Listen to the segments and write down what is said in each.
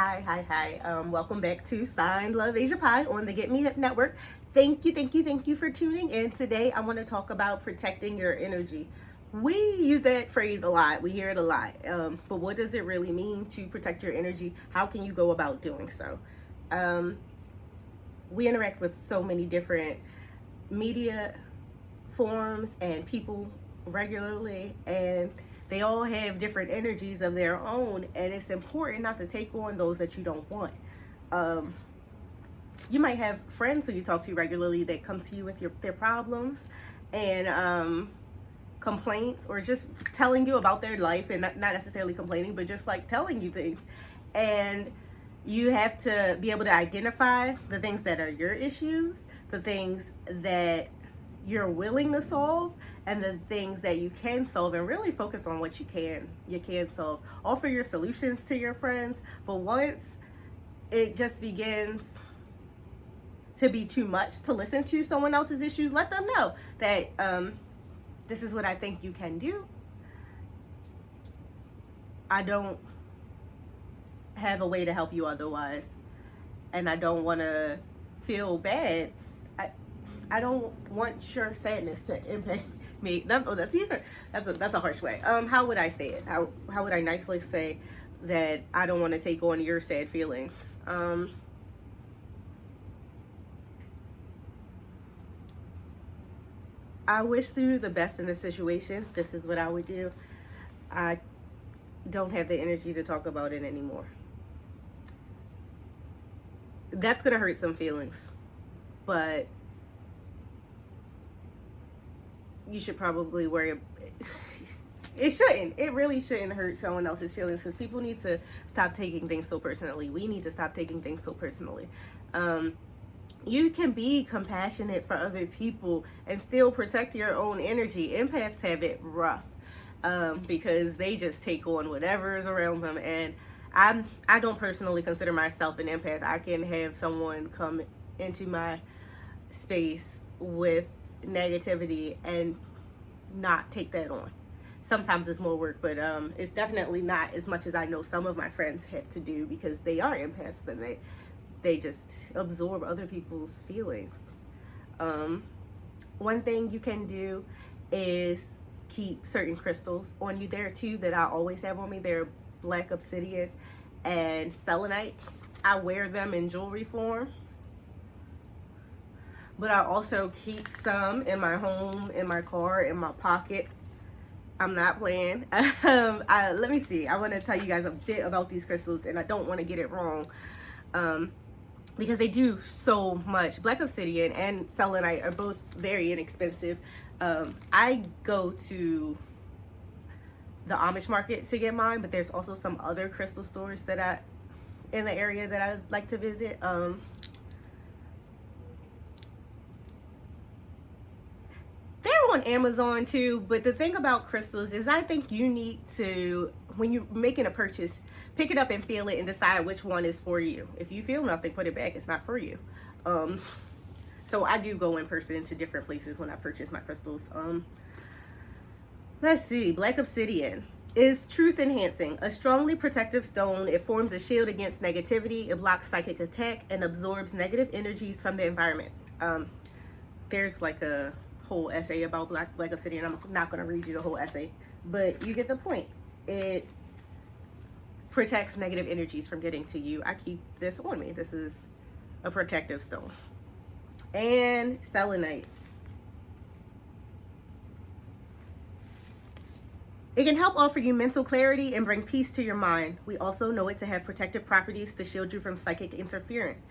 Hi. Welcome back to Sign Love Asia Pie on the GetMeHippp Network. Thank you for tuning in. Today, I want to talk about protecting your energy. We use that phrase a lot. We hear it a lot. But what does it really mean to protect your energy? How can you go about doing so? We interact with so many different media forms and people regularly, and they all have different energies of their own, and it's important not to take on those that you don't want. um, you might have friends who you talk to regularly that come to you with their problems and complaints, or just telling you about their life, and not necessarily complaining, but just like telling you things. And you have to be able to identify the things that are your issues, the things that you're willing to solve, and the things that you can solve, and really focus on what you can solve. Offer your solutions to your friends, but once it just begins to be too much to listen to someone else's issues, let them know that this is what I think you can do. I don't have a way to help you otherwise, and I don't want to feel bad. I don't want your sadness to impact me. That's a harsh way. How would I say it? How would I nicely say that I don't want to take on your sad feelings? I wish you the best in the situation. This is what I would do. I don't have the energy to talk about it anymore. That's gonna hurt some feelings, but you should probably worry. It really shouldn't hurt someone else's feelings, because people need to stop taking things so personally. We need to stop taking things so personally. You can be compassionate for other people and still protect your own energy. Empaths have it rough, because they just take on whatever is around them. And I don't personally consider myself an empath. I can have someone come into my space with negativity and not take that on. Sometimes it's more work, but it's definitely not as much as I know some of my friends have to do, because they are empaths and they just absorb other people's feelings. One thing you can do is keep certain crystals on you. There are two that I always have on me. They're black obsidian and selenite. I wear them in jewelry form, but I also keep some in my home, in my car, in my pocket. I'm not playing. Let me see. I want to tell you guys a bit about these crystals, and I don't want to get it wrong, because they do so much. Black obsidian and selenite are both very inexpensive. I go to the Amish market to get mine, but there's also some other crystal stores in the area that I like to visit. They're on Amazon too, but the thing about crystals is I think you need to, when you're making a purchase, pick it up and feel it and decide which one is for you. If you feel nothing, put it back. It's not for you. So I do go in person to different places when I purchase my crystals. Let's see. Black obsidian is truth enhancing, a strongly protective stone. It forms a shield against negativity. It blocks psychic attack and absorbs negative energies from the environment. There's like a whole essay about black obsidian. I'm not going to read you the whole essay, but you get the point. It protects negative energies from getting to you. I keep this on me. This is a protective stone. And selenite. It can help offer you mental clarity and bring peace to your mind. We also know it to have protective properties to shield you from psychic interference.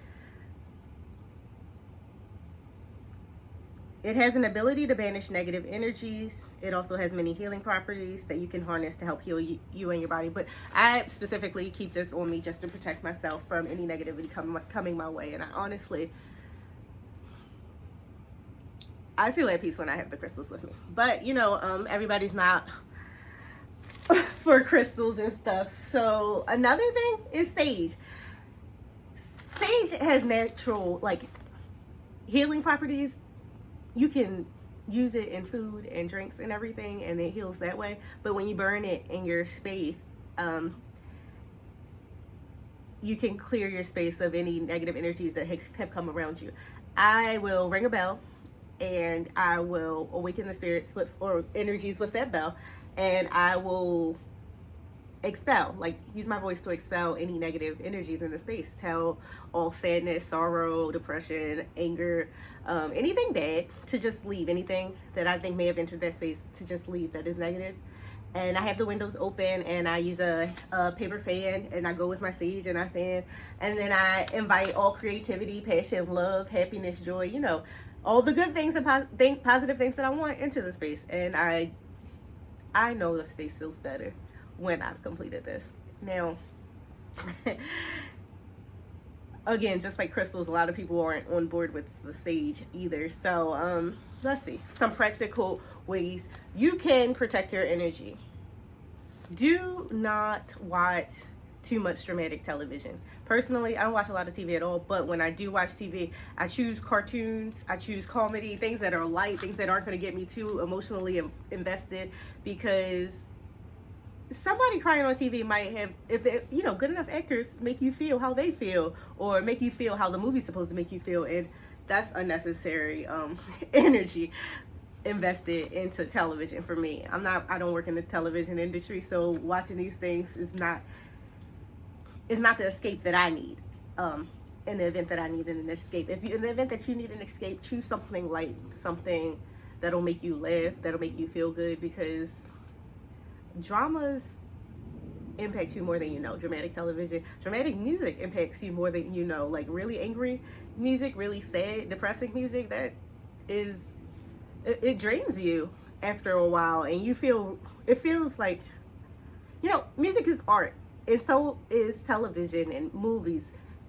It has an ability to banish negative energies. It also has many healing properties that you can harness to help heal you and your body. But I specifically keep this on me just to protect myself from any negativity coming my way. And I feel at peace when I have the crystals with me. But, everybody's not for crystals and stuff. So another thing is sage. Sage has natural, healing properties. You can use it in food and drinks and everything, and it heals that way. But when you burn it in your space, you can clear your space of any negative energies that have come around you. I will ring a bell and I will awaken the spirits with or energies with that bell, and I will expel, like use my voice to expel any negative energies in the space. Tell all sadness, sorrow, depression, anger, anything bad to just leave. Anything that I think may have entered that space to just leave that is negative. And I have the windows open, and I use a paper fan, and I go with my sage and I fan, and then I invite all creativity, passion, love, happiness, joy, all the good things and positive things that I want into the space. And I know the space feels better when I've completed this. Now, again, just like crystals, a lot of people aren't on board with the sage either. So let's see some practical ways you can protect your energy. Do not watch too much dramatic television. Personally, I don't watch a lot of TV at all, but when I do watch TV, I choose cartoons, I choose comedy, things that are light, things that aren't going to get me too emotionally invested, because somebody crying on TV might have, if they, good enough actors make you feel how they feel, or make you feel how the movie's supposed to make you feel, and that's unnecessary energy invested into television for me. I don't work in the television industry, so watching these things is not the escape that I need. In the event that I need an escape, in the event that you need an escape, choose something light, something that'll make you laugh, that'll make you feel good, because dramas impact you more than you know. Dramatic television, dramatic music impacts you more than you know. Like really angry music, really sad, depressing music, it drains you after a while, and it feels like, music is art, and so is television and movies.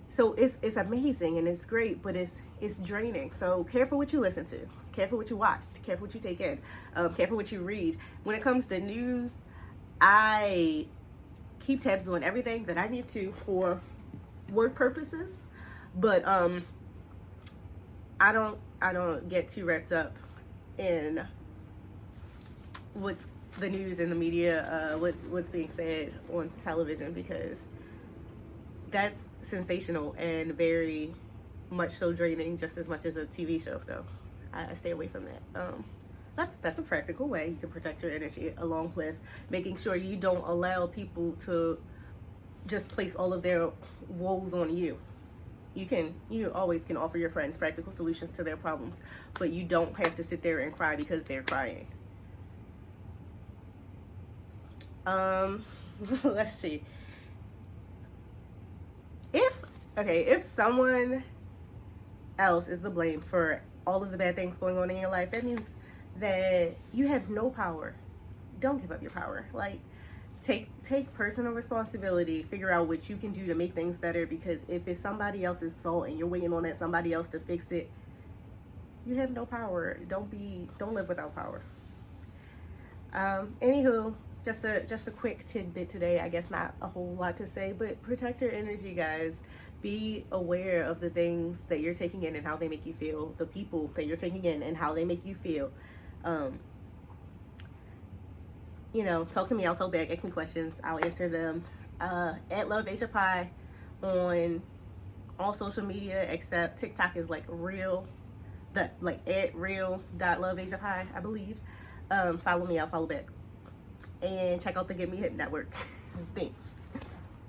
So it's amazing and it's great, but it's draining. So careful what you listen to, careful what you watch, careful what you take in, careful what you read. When it comes to news, I keep tabs on everything that I need to for work purposes, but I don't get too wrapped up in what's the news and the media, what's being said on television, because that's sensational and very much so draining, just as much as a TV show. So I stay away from that. That's a practical way you can protect your energy, along with making sure you don't allow people to just place all of their woes on you. You always can offer your friends practical solutions to their problems, but you don't have to sit there and cry because they're crying. Let's see. If someone else is the blame for all of the bad things going on in your life, that means that you have no power. Don't give up your power. Like, take personal responsibility. Figure out what you can do to make things better, because if it's somebody else's fault and you're waiting on that somebody else to fix it, you have no power. Don't live without power. Anywho, just a quick tidbit today. I guess not a whole lot to say, but protect your energy, guys. Be aware of the things that you're taking in and how they make you feel, the people that you're taking in and how they make you feel. Talk to me, I'll talk back, ask me questions, I'll answer them. At Love Asia Pie on all social media except TikTok is like at real.loveasiapie, I believe. Follow me, I'll follow back. And check out the GetMeHippp Network. Thanks.